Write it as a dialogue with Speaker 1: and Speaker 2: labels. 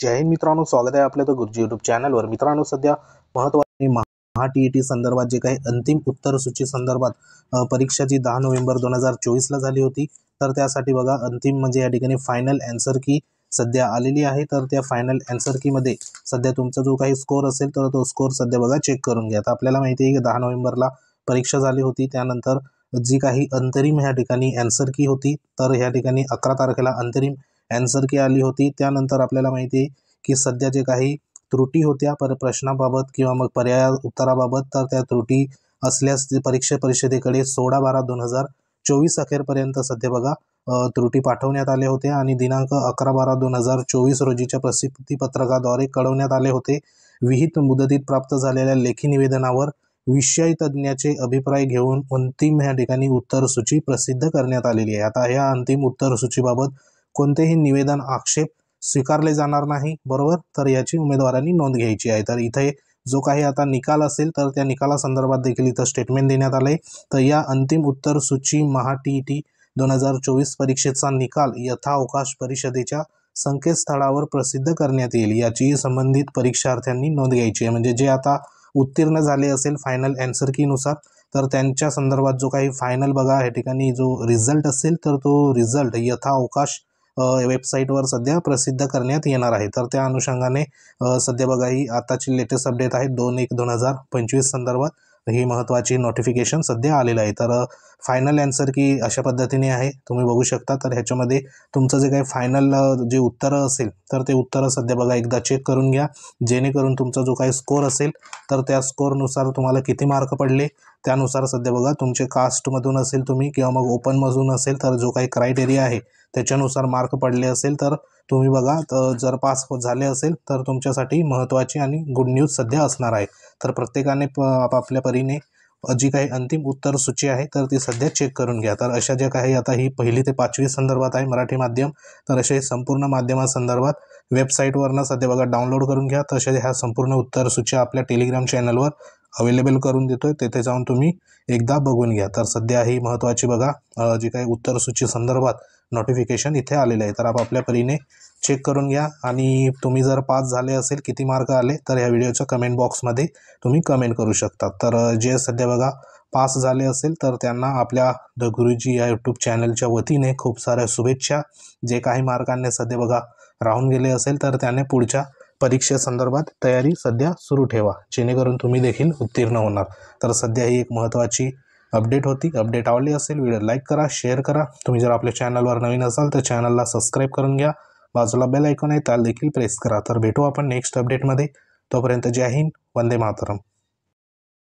Speaker 1: जय हिंद मित्रांनो, स्वागत आहे आपल्या गुरुजी यूट्यूब चॅनलवर। मित्रांनो, सध्या महत्त्वाची महा टीईटी संदर्भात जे काही अंतिम उत्तर सूची संदर्भात परीक्षा जी 10 नोव्हेंबर 2024 ला झाली होती, तर त्यासाठी बघा अंतिम म्हणजे या ठिकाणी फायनल आन्सर की सध्या आलेली आहे। तर त्या फायनल आन्सर की मध्ये सध्या तुमचा जो काही स्कोर असेल तर तो स्कोर सध्या बघा चेक करून घ्या। तर आपल्याला माहिती आहे की 10 नोव्हेंबरला परीक्षा झाली होती, त्यानंतर जी काही अंतरिम ह्या ठिकाणी आन्सर की होती, तर ह्या ठिकाणी 11 तारखेला अंतरिम आन्सर की आली होती। त्यानंतर आपल्याला माहिती आहे की सध्या जे काही त्रुटी होत्या प्रश्नाबाबत किंवा मग पर्याय उत्तराबाबत, तर त्या त्रुटी असल्यास परिषदेकडे 16/12/2024 अखेरपर्यंत सध्या बघा त्रुटी पाठवण्यात आले होते आणि दिनांक 11/12/2024 रोजीच्या प्रसिद्धी पत्रकाद्वारे कळवण्यात आले होते। विहित मुदतीत प्राप्त झालेल्या लेखी निवेदनावर विषय तज्ञाचे अभिप्राय घेऊन अंतिम ह्या ठिकाणी उत्तर सूची प्रसिद्ध करण्यात आलेली आहे। आता या अंतिम उत्तर सूचीबाबत कोणतेही निवेदन आक्षेप स्वीकारले जाणार नाही, बरोबर। तर याची उमेदवारांनी नोंद घ्यायची आहे। तर इथे जो काही आता निकाल असेल तर त्या निकालासंदर्भात देखील इथं स्टेटमेंट देण्यात आले। तर या अंतिम उत्तर सूची महा टीईटी 2024 परीक्षेचा निकाल यथावकाश परिषदेच्या संकेतस्थळावर प्रसिद्ध करण्यात येईल, याची संबंधित परीक्षार्थ्यांनी नोंद घ्यायची आहे। म्हणजे जे आता उत्तीर्ण झाले असेल फायनल आन्सर की नुसार, तर त्यांच्या संदर्भात जो काही फायनल बघा या ठिकाणी जो रिझल्ट असेल तर तो रिझल्ट यथावकाश वेबसाईटवर सध्या प्रसिद्ध करण्यात येणार आहे। तर त्या अनुषंगाने सध्या बघा ही आताची लेटेस्ट अपडेट आहे 2/1/2025 संदर्भात ही महत्त्वाची नोटिफिकेशन सध्या आलेलं आहे। तर फायनल आन्सर की अशा पद्धतीने आहे, तुम्ही बघू शकता। तर ह्याच्यामध्ये तुमचं जे काही फायनल जे उत्तरं असेल तर ते उत्तरं सध्या बघा एकदा चेक करून घ्या, जेणेकरून तुमचा जो काही स्कोर असेल तर त्या स्कोरनुसार तुम्हाला किती मार्क पडले त्यानुसार सध्या बघा तुमचे कास्टमधून असेल तुम्ही किंवा मग ओपनमधून असेल तर जो काही क्रायटेरिया आहे त्याच्यानुसार मार्क पडले असेल तर तुम्ही बघा जर पास झाले असेल तर तुमच्यासाठी महत्त्वाची आणि गुड न्यूज सध्या असणार आहे। तर प्रत्येकाने आपापल्या परीने जी काही अंतिम उत्तर सूची आहे तर ती सध्या चेक करून घ्या। तर अशा ज्या काही आता ही 1ली ते 5वी संदर्भात आहे मराठी माध्यम, तर असे संपूर्ण माध्यमासंदर्भात वेबसाईटवरनं सध्या बघा डाउनलोड करून घ्या। तसे ह्या संपूर्ण उत्तर सूच्या आपल्या टेलिग्राम चॅनलवर अवेलेबल करून देतोय, तेथे जाऊन तुम्ही एकदा बघून घ्या। तर सध्या ही महत्त्वाची बघा जी काही उत्तर सूची संदर्भात नोटिफिकेशन इथे आलेलं आहे, तर आपापल्या परीने चेक करून घ्या। आणि तुम्ही जर पास झाले असेल किती मार्क आले तर ह्या व्हिडिओच्या कमेंट बॉक्समध्ये तुम्ही कमेंट करू शकता। तर जे सध्या बघा पास झाले असेल तर त्यांना आपल्या द गुरुजी या यूट्यूब चॅनलच्या वतीने खूप साऱ्या शुभेच्छा। जे काही मार्कांनी सध्या बघा राहून गेले असेल तर त्याने पुढच्या परीक्षेसंदर्भात तयारी सध्या सुरू ठेवा, जेणेकरून तुम्ही देखील उत्तीर्ण होणार। तर सध्या ही एक महत्त्वाची अपडेट होती। अपडेट आवडली असेल व्हिडिओ लाईक करा, शेअर करा। तुम्ही जर आपल्या चॅनलवर नवीन असाल तर चॅनलला सबस्क्राईब करून घ्या, बाजूला बेल आयकॉन आहे त्याला देखील प्रेस करा। तर भेटू आपण नेक्स्ट अपडेटमध्ये, तोपर्यंत जय हिंद, वंदे मातरम।